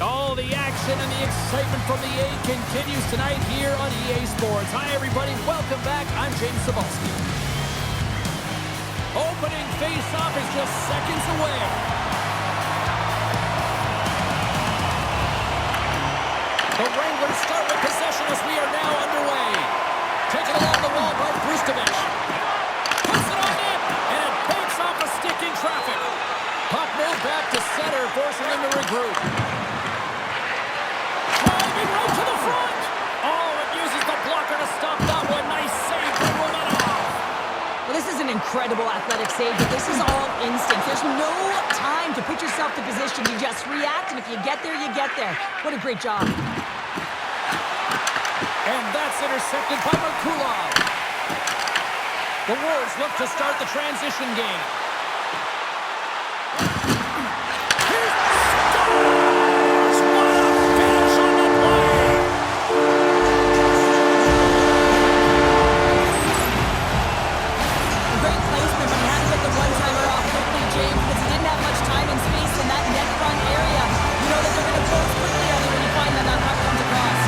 All the action and the excitement from the A continues tonight here on EA Sports. Hi, everybody. Welcome back. I'm James Cebulski. Opening face-off is just seconds away. The Wranglers start with possession as we are now underway. Taken along the wall by Brustovich. Puts it on net, and it banks off a stick in traffic. Puck moved back to center, forcing them to regroup. Driving right to the front. Oh, it uses the blocker to stop that one. Nice save by Romanov. Well, this is an incredible athletic save, but this is all instinct. There's no time to put yourself to position. You just react, and if you get there, you get there. What a great job. And that's intercepted by Merkulov. The Wolves look to start the transition game. Here's the Stars! What a finish on the play! Great placement, but he had to get the one-timer off quickly, James, because he didn't have much time and space in that net front area. You know that they're going to close quickly on you when you find that puck comes across.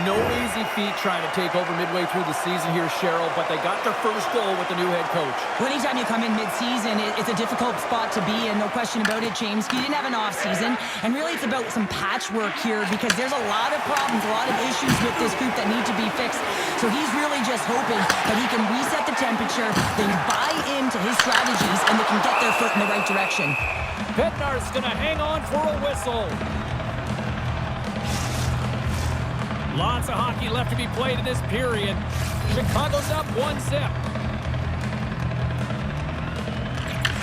No easy feat trying to take over midway through the season here, Cheryl, but they got their first goal with the new head coach. Well, anytime you come in mid-season, it's a difficult spot to be in, no question about it, James. He didn't have an off-season, and really it's about some patchwork here because there's a lot of problems, a lot of issues with this group that need to be fixed. So he's really just hoping that he can reset the temperature, they buy into his strategies, and they can get their foot in the right direction. Bednar's going to hang on for a whistle. Lots of hockey left to be played in this period. Chicago's up 1-0.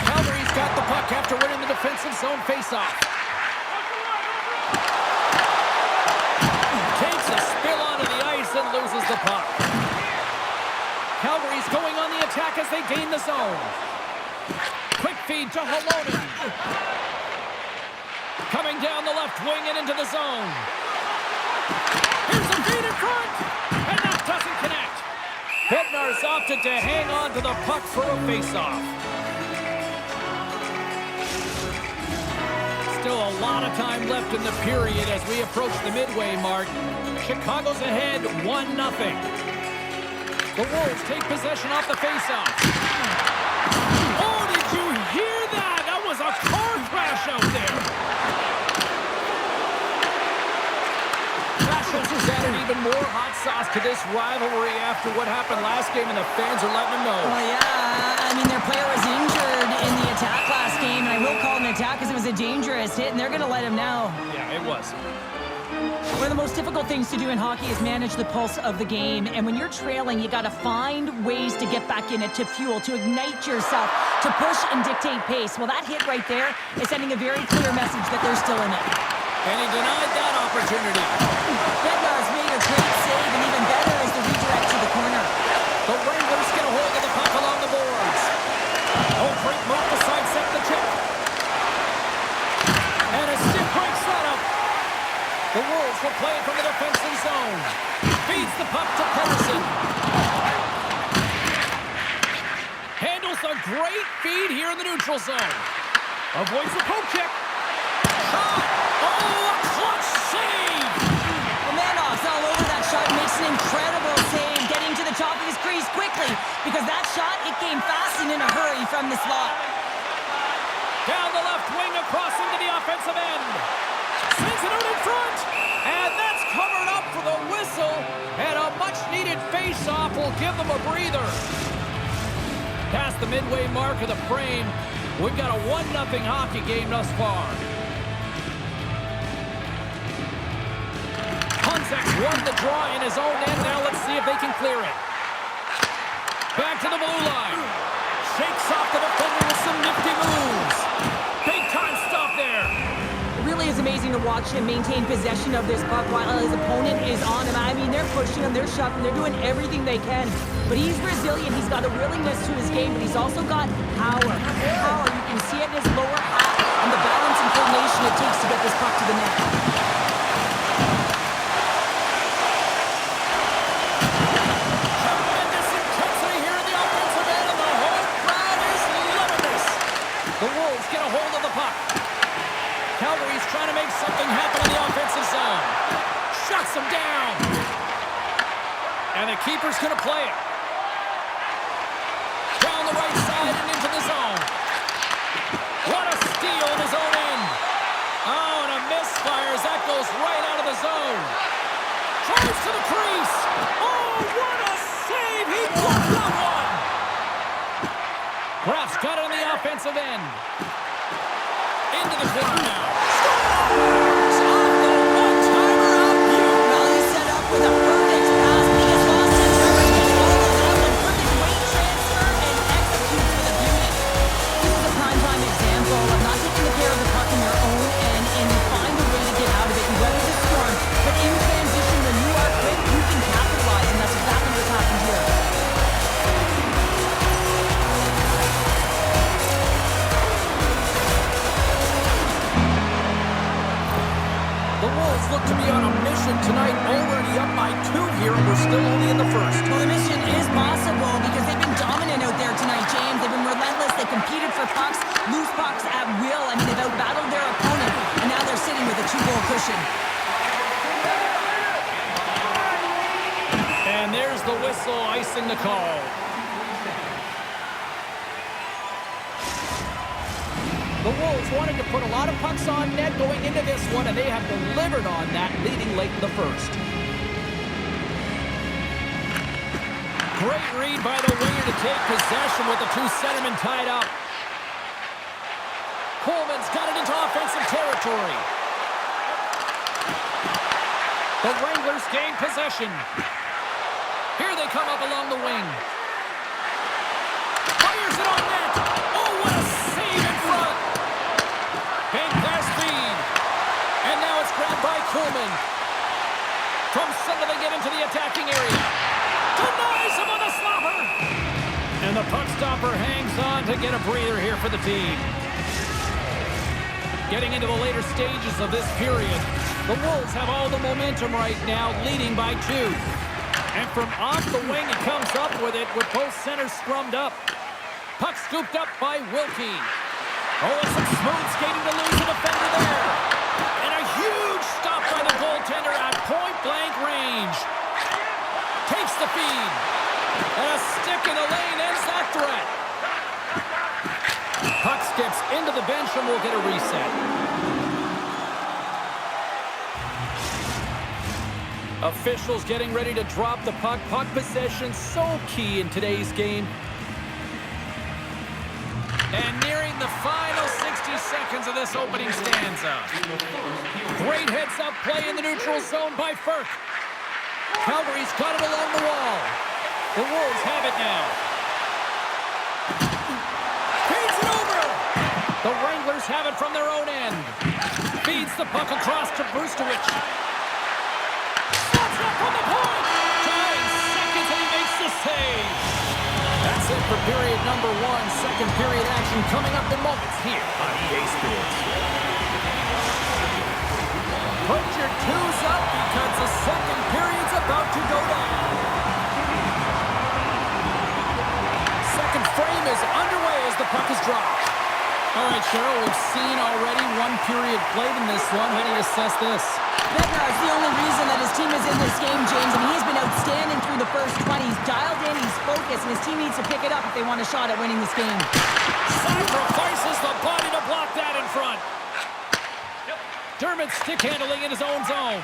Calgary's got the puck after winning the defensive zone faceoff. Takes a spill onto the ice and loses the puck. Calgary's going on the attack as they gain the zone. Quick feed to Halonen. Coming down the left wing and into the zone. Here's a feed in front, and that doesn't connect. Bednar's opted to hang on to the puck for a faceoff. Still a lot of time left in the period as we approach the midway mark. Chicago's ahead 1-0. The Wolves take possession off the faceoff. Oh, did you hear that? That was a car crash out there. Has added even more hot sauce to this rivalry after what happened last game, and the fans are letting them know. Well, yeah, I mean, their player was injured in the attack last game, and I will call it an attack because it was a dangerous hit, and they're going to let him know. Yeah, it was. One of the most difficult things to do in hockey is manage the pulse of the game, and when you're trailing, you got to find ways to get back in it, to fuel, to ignite yourself, to push and dictate pace. Well, that hit right there is sending a very clear message that they're still in it. And he denied that opportunity. Bednar's made a great save, and even better is the redirect to the corner. The Wranglers get a hold of the puck along the boards. Oh, great move to sidestep the check. And a stiff break setup. The Wolves will play it from the defensive zone. Feeds the puck to Pedersen. Handles a great feed here in the neutral zone. Avoids the poke check. Shot! Oh, a clutch save! Romanov's all over that shot, makes an incredible save, getting to the top of his crease quickly, because that shot, it came fast and in a hurry from the slot. Down the left wing, across into the offensive end. Sends it out in front, and that's covered up for the whistle, and a much-needed face-off will give them a breather. Past the midway mark of the frame, we've got a 1-0 hockey game thus far. Won the draw in his own end. Now let's see if they can clear it. Back to the blue line. Shakes off the defender with some nifty moves. Big time stop there. It really is amazing to watch him maintain possession of this puck while his opponent is on him. I mean, they're pushing him, they're shoving, they're doing everything they can. But he's resilient. He's got a willingness to his game, but he's also got power. You can see it in his lower half and the balance and coordination it takes to get this And the keeper's going to play it. Down the right side and into the zone. What a steal in his own end. Oh, and a misfire as that goes right out of the zone. Drives to the crease. Oh, what a save. He blocked that one. Raff's got it on the offensive end. Into the corner now. Scores! Off the one-timer out here. Well, he set up with a perfect pass. He gets lost in traffic. He follows up and perfect weight transfer and executes with a beauty. This is a prime example of not taking the care of the puck in your own end, and you find a way to get out of it. You weather the storm, but in transition, when you are quick, you can capitalize, and that's exactly what's happened here. The Wolves look to be on a mission tonight, already up by 2 here, and we're still only in the first. Well, the mission is possible because they've been dominant out there tonight, James. They've been relentless. They competed for pucks, loose pucks at will. I mean, they've outbattled their opponent, and now they're sitting with a 2-goal cushion. And there's the whistle icing the call. The Wolves wanted to put a lot of pucks on net going into this one, and they have delivered on that, leading late in the first. Great read by the winger to take possession with the two centermen tied up. Coleman's got it into offensive territory. The Wranglers gain possession. Here they come up along the wing. Fires it on net. Oh, what a save in front. Big pass feed. And now it's grabbed by Coleman. From center they get into the attacking area. Denies him on the stopper. And the puck stopper hangs on to get a breather here for the team. Getting into the later stages of this period, the Wolves have all the momentum right now, leading by 2. And from off the wing, he comes up with it with both centers scrummed up. Puck scooped up by Wilkie. Oh, some smooth skating to lose a defender there. And a huge stop by the goaltender at point-blank range. Takes the feed. And a stick in the lane ends that threat. Puck skips into the bench and we'll get a reset. Officials getting ready to drop the puck. Puck possession so key in today's game. And nearing the final 60 seconds of this opening stanza. Great heads-up play in the neutral zone by Firk. Calgary's got it along the wall. The Wolves have it now. Feeds it over. The Wranglers have it from their own end. Feeds the puck across to Brustowicz. Slots up from the point. 9 seconds and he makes the save. That's it for period number 1. Second period action coming up in moments here on EA Sports. Put your twos up because the second period's about to go down. Second frame is underway as the puck is dropped. All right, Cheryl, we've seen already 1 period played in this one. How do you assess this? Bednar's the only reason that his team is in this game, James, and he's been outstanding through the first 20. He's dialed in, he's focused, and his team needs to pick it up if they want a shot at winning this game. Sacrifices the body to block that in front. Dermott stick handling in his own zone.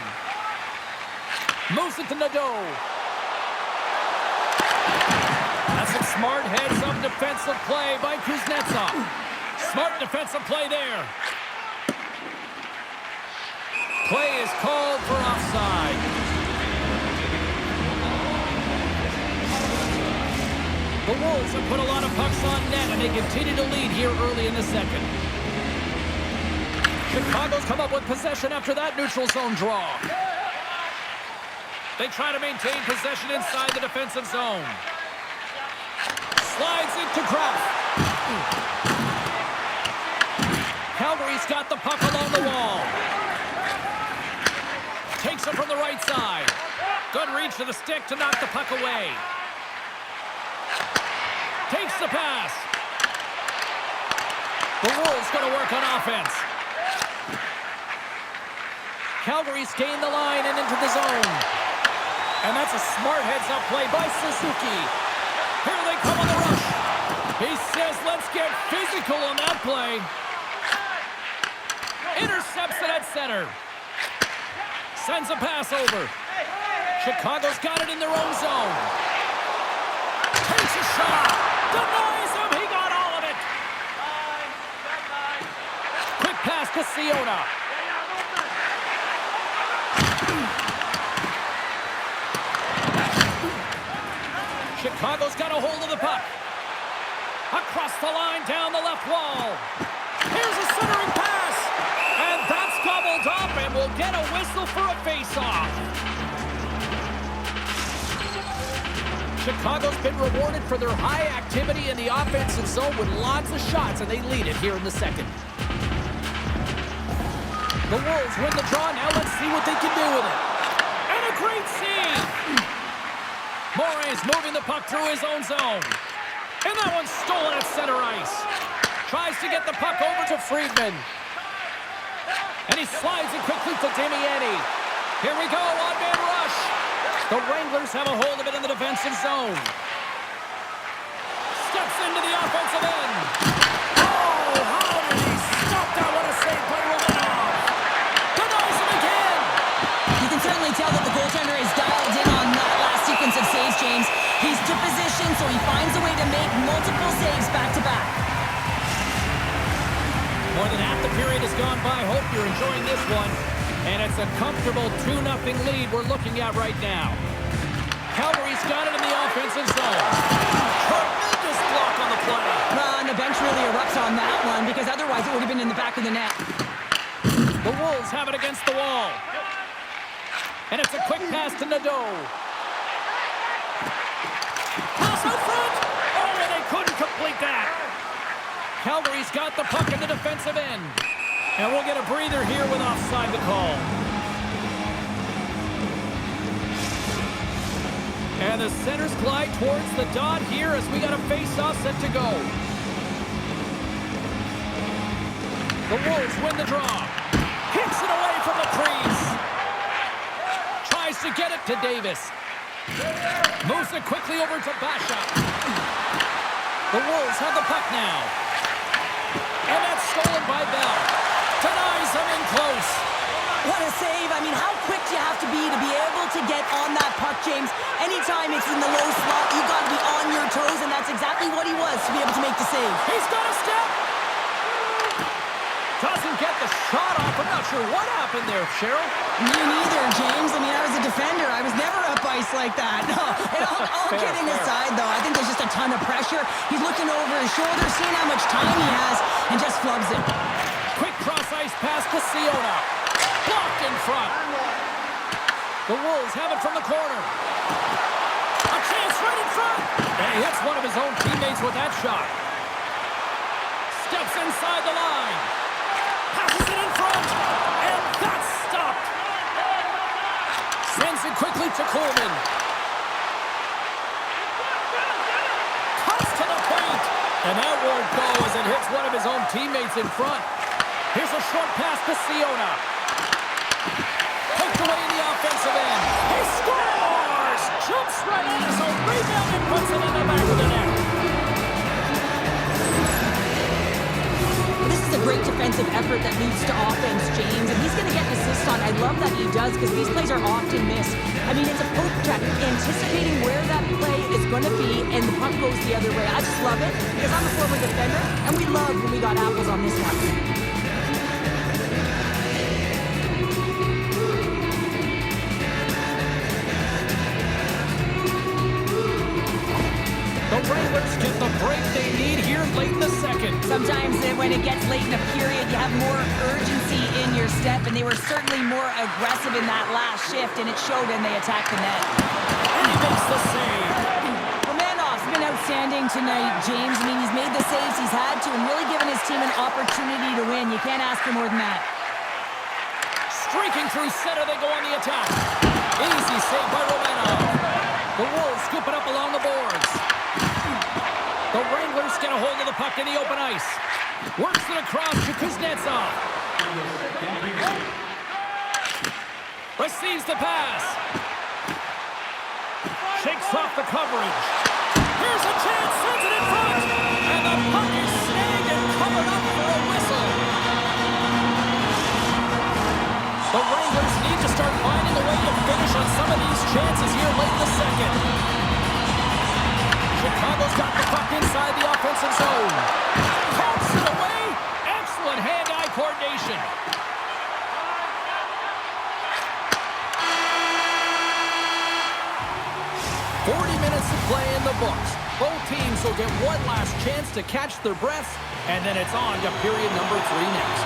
Moves it to Nadeau. That's a smart heads-up defensive play by Kuznetsov. Smart defensive play there. Play is called for offside. The Wolves have put a lot of pucks on net, and they continue to lead here early in the second. Chicago's come up with possession after that neutral zone draw. They try to maintain possession inside the defensive zone. Slides into Kraft. Calgary's got the puck along the wall. Takes it from the right side. Good reach to the stick to knock the puck away. Takes the pass. The Wolves going to work on offense. Calgary's gained the line and into the zone. And that's a smart heads-up play by Suzuki. Here they come on the rush. He says, let's get physical on that play. Intercepts it at center. Sends a pass over. Chicago's got it in their own zone. Takes a shot. Denies him. He got all of it. Quick pass to Siona. Chicago's got a hold of the puck. Across the line, down the left wall. Here's a centering pass. And that's gobbled up, and we'll get a whistle for a face-off. Chicago's been rewarded for their high activity in the offensive zone with lots of shots, and they lead it here in the second. The Wolves win the draw. Now let's see what they can do with it. And a great save. Morey's moving the puck through his own zone. And that one's stolen at center ice. Tries to get the puck over to Friedman. And he slides it quickly to Damiani. Here we go, one-man rush. The Wranglers have a hold of it in the defensive zone. Steps into the offensive end. Oh, how did he stop that? What a save by Romanov. Denies him again. You can certainly tell that the goaltender is dialed in on that last sequence of saves, James. He's to position, so he finds a way to make multiple saves back-to-back. More than half the period has gone by. Hope you're enjoying this one. And it's a comfortable 2-0 lead we're looking at right now. Calgary's got it in the offensive zone. Tremendous block on the play. And the bench really erupts on that one, because otherwise it would have been in the back of the net. The Wolves have it against the wall. And it's a quick pass to Nadeau. Pass out front. Oh, and they couldn't complete that. Calgary's got the puck in the defensive end. And we'll get a breather here with offside the call. And the centers glide towards the dot here as we got a face-off set to go. The Wolves win the draw. Hits it away from the crease. Tries to get it to Davis. Moves it quickly over to Basha. The Wolves have the puck now. And that's stolen by Bell. Denies him in close. What a save. I mean, how quick do you have to be able to get on that puck, James? Anytime it's in the low slot, you've got to be on your toes, and that's exactly what he was to be able to make the save. He's got a step. Doesn't get the shot off. I'm not sure what happened there, Cheryl. Me neither, James. I mean, I was a defender. I was never up ice like that. No, and all kidding aside, though, I think there's just a ton of pressure. He's looking over his shoulder, seeing how much time he has, and just flubs it. Quick cross-ice pass to Siona. Blocked in front. The Wolves have it from the corner. A chance right in front. And he hits one of his own teammates with that shot. Steps inside the line. Passes it in front. And that's stopped. Sends it quickly to Coleman. Cuts to the paint. And that won't go as it hits one of his own teammates in front. Here's a short pass to Siona. Poked away in the offensive end. He scores! Jumps right on his own rebound and puts it in the back of the net. This is a great defensive effort that leads to offense, James, and he's going to get an assist on. I love that he does, because these plays are often missed. I mean, it's a poke check, anticipating where that play is going to be, and the puck goes the other way. I just love it, because I'm a former defender, and we loved when we got apples on this one. The Wranglers get the break they need here late in the second. Sometimes when it gets late in a period, you have more urgency in your step, and they were certainly more aggressive in that last shift, and it showed when they attacked the net. And he makes the save. Romanov's been outstanding tonight, James. I mean, he's made the saves he's had to and really given his team an opportunity to win. You can't ask for more than that. Streaking through center, they go on the attack. Easy save by Romanov. The Wolves scoop it up along the boards. The Wranglers get a hold of the puck in the open ice. Works it across to Kuznetsov. Receives the pass. Shakes off the coverage. Here's a chance, sends it in front. And the puck is snagged and covered up for a whistle. The Wranglers need to start finding a way to finish on some of these chances here late in the second. Chicago's got the puck inside the offensive zone. Pumps it away. Excellent hand-eye coordination. To play in the books. Both teams will get one last chance to catch their breaths, and then it's on to period number 3 next.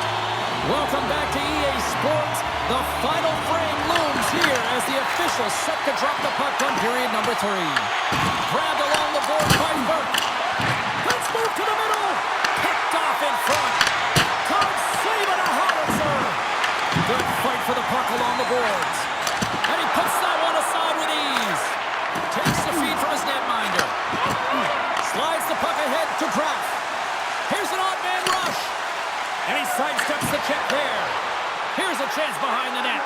Welcome back to EA Sports. The final frame looms here as the officials set to drop the puck on period number 3. Grabbed along the board by Burke. Let's move to the middle. Picked off in front. Todd saving a howitzer. Good fight for the puck along the boards. And he puts that one aside with ease. Takes the feed from his netminder. Slides the puck ahead to Kraft. Here's an odd man rush. And he sidesteps the check there. Here's a chance behind the net.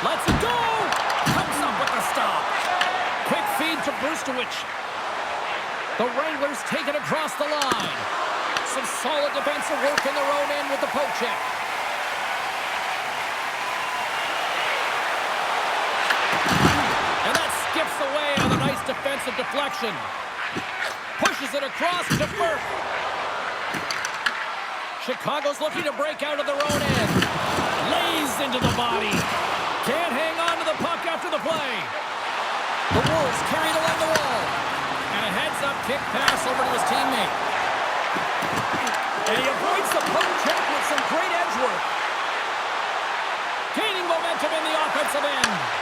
Lets it go. Comes up with the stop. Quick feed to Brustowicz. The Wranglers take it across the line. Some solid defensive work in their own end with the poke check. Skips away on a nice defensive deflection. Pushes it across to Burke. Chicago's looking to break out of their own end. Lays into the body. Can't hang on to the puck after the play. The Wolves carried along the wall. And a heads-up kick pass over to his teammate. And he avoids the poke check with some great edge work. Gaining momentum in the offensive end.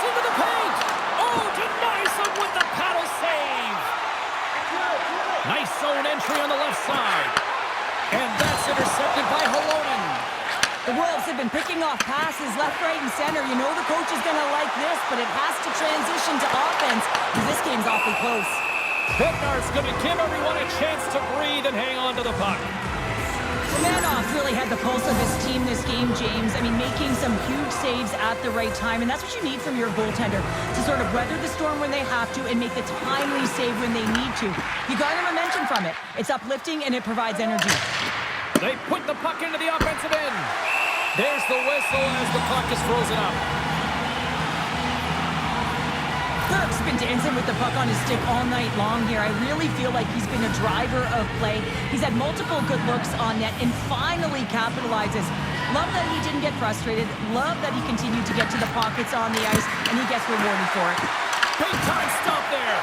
Into the paint. Oh, denies him with the paddle save. Nice zone entry on the left side. And that's intercepted by Halonen. The Wolves have been picking off passes left, right, and center. You know the coach is going to like this, but it has to transition to offense because this game's awfully close. Bednar's going to give everyone a chance to breathe and hang on to the puck. Manoff really had the pulse of his team this game, James. I mean, making some huge saves at the right time, and that's what you need from your goaltender, to sort of weather the storm when they have to and make the timely save when they need to. You garner momentum from it. It's uplifting, and it provides energy. They put the puck into the offensive end. There's the whistle as the puck is frozen up. Burke's been dancing with the puck on his stick all night long here. I really feel like he's been a driver of play. He's had multiple good looks on net and finally capitalizes. Love that he didn't get frustrated. Love that he continued to get to the pockets on the ice, and he gets rewarded for it. Big time stop there.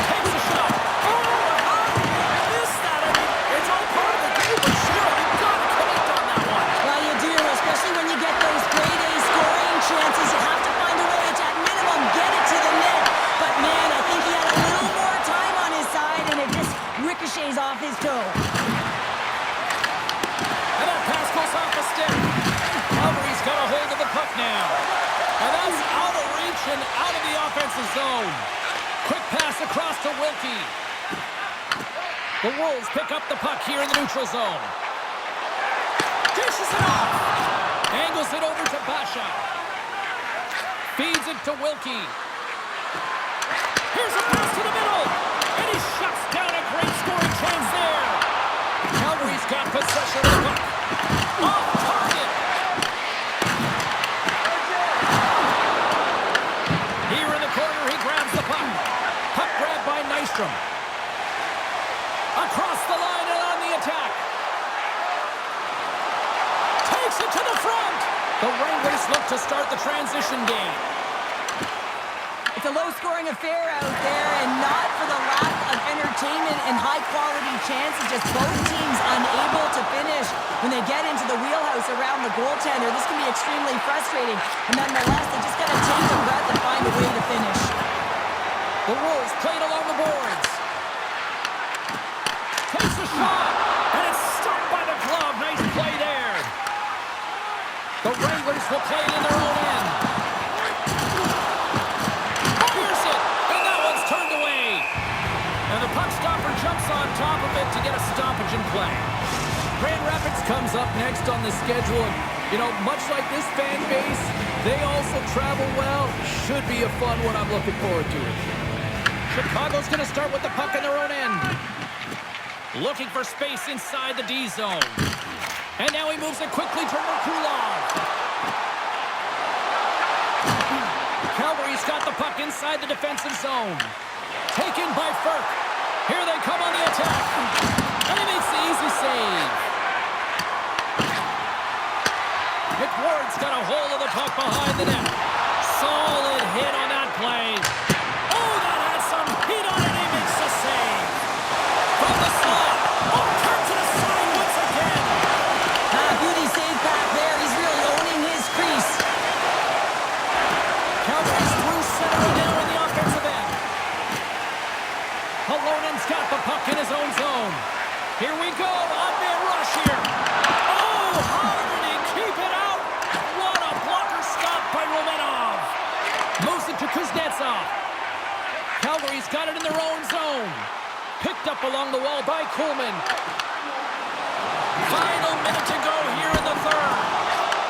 Takes a shot. Oh, I missed that. I mean, it's all part of the game, but sure, you've got to connect on that one. Well, you do, especially when you get those grade A scoring chances. You have to find a way to, at minimum, get it to the net. But, man, I think he had a little more time on his side, and it just ricochets off his toe. And that pass goes off the stick. Calgary's got a hold of the puck now. And that's out of reach and out of the offensive zone. Quick pass across to Wilkie. The Wolves pick up the puck here in the neutral zone. Dishes it off. Angles it over to Basha. Feeds it to Wilkie. Here's a pass to the middle. And he shuts down a great scoring chance there. Calgary's got possession of the puck. Off target. Here in the corner, he grabs the puck. Puck grabbed by Nystrom. Across the line and on the attack. Takes it to the front. The Wranglers look to start the transition game. It's a low-scoring affair out there, and not for the lack of entertainment and high-quality chances. Just both teams unable to finish when they get into the wheelhouse around the goaltender. This can be extremely frustrating, and nonetheless, they just got to take a breath and find a way to finish. The Wolves played along the boards. Takes a shot, and it's stopped by the glove. Nice play there. The Wranglers will play it in their own end. Fires it, and that one's turned away. And the puck stopper jumps on top of it to get a stoppage in play. Grand Rapids comes up next on the schedule. And, you know, much like this fan base, they also travel well. Should be a fun one. I'm looking forward to it. Chicago's going to start with the puck in their own end. Looking for space inside the D zone. And now he moves it quickly to Merkulov. Calgary's got the puck inside the defensive zone. Taken by Firk. Here they come on the attack. And he makes the easy save. McWard's got a hold of the puck behind the net. Solid hit on that play. Oh, that has some heat on it. He makes the save. From the slot. Oh, turns it aside once again. Beauty save back there. He's really owning his crease. Calgary's through center and now in the offensive end. Halonen's got the puck in his own zone. Here we go. Up-man rush here. Oh, how did he keep it out? What a blocker stop by Romanov. Moves it to Kuznetsov. Calgary's got it in their own zone. Picked up along the wall by Kuhlman. Final minute to go here in the third.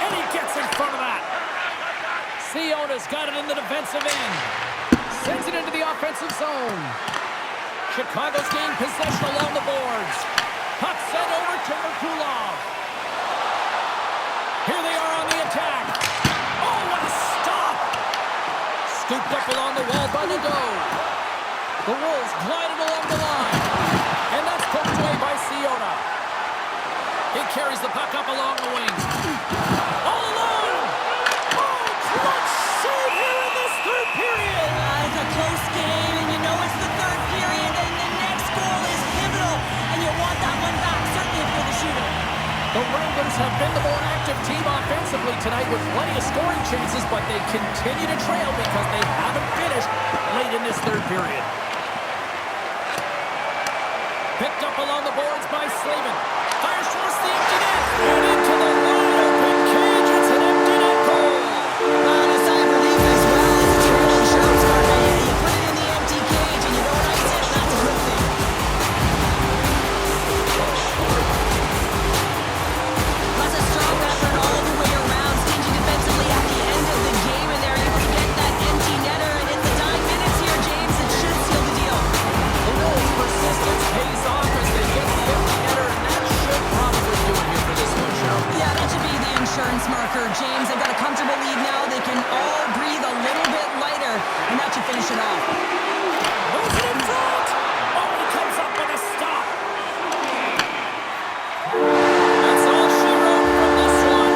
And he gets in front of that. Siona's got it in the defensive end. Sends it into the offensive zone. Chicago's gained possession along the boards. Puck sent over to Merkulov. Here they are on the attack. Oh, what a stop! Scooped up along the wall by Nadeau. The Wolves glided along the line. And that's poked away by Siona. He carries the puck up along the wing. All alone! Oh, clutch save here in this third period! It's a close game, and you know it's the third period, and the next goal is pivotal, and you want that one back, certainly if you're the shooter. The Wranglers have been the more active team offensively tonight with plenty of scoring chances, but they continue to trail because they haven't finished late in this third period. Picked up along the boards by Slavin. Fires towards the empty net. And into the wide open cage. It's an empty net goal. A sigh of relief as well as a trailing shot start. You put it in the empty cage, and you know what I said, that's a good thing. That's a strong effort all the way around. Stingy defensively at the end of the game, and they're able to get that empty netter. And in the dying minutes here, James, it should seal the deal. The Wolves' persistence pays off as they get the empty netter, and that should probably do it here for this one, Cheryl. Yeah, that should be the insurance marker, James. They've got a comfortable lead now. They can all breathe a little bit lighter, and that should finish it off. Moves it in front. Oh, he comes up with a stop. That's all she wrote from this one.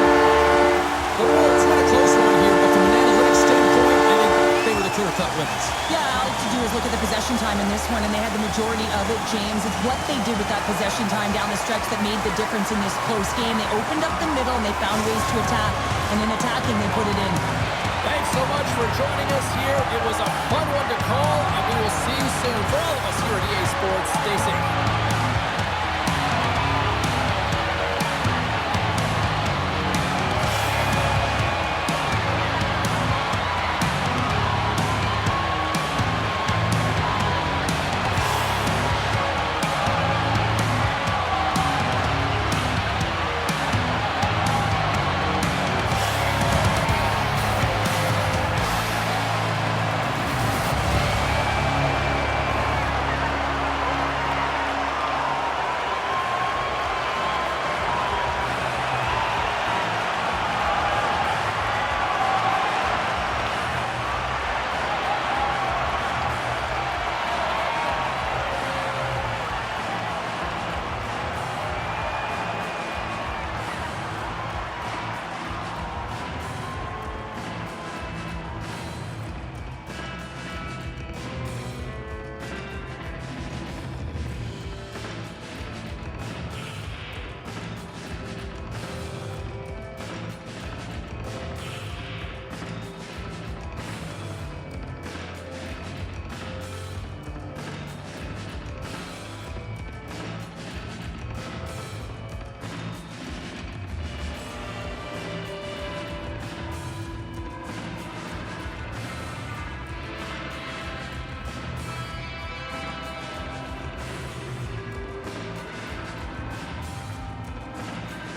The Wolves win a close one here, but from an analytics standpoint, I think they were the clear-cut winners. Yeah, all to do is look at the possession time in this one, and they had the majority of it, James. It's what they did with that possession time down the stretch that made the difference in this close game. They opened up the middle, and they found ways to attack, and in attacking, they put it in. Thanks so much for joining us here. It was a fun one to call, and we will see you soon. For all of us here at EA Sports, stay safe.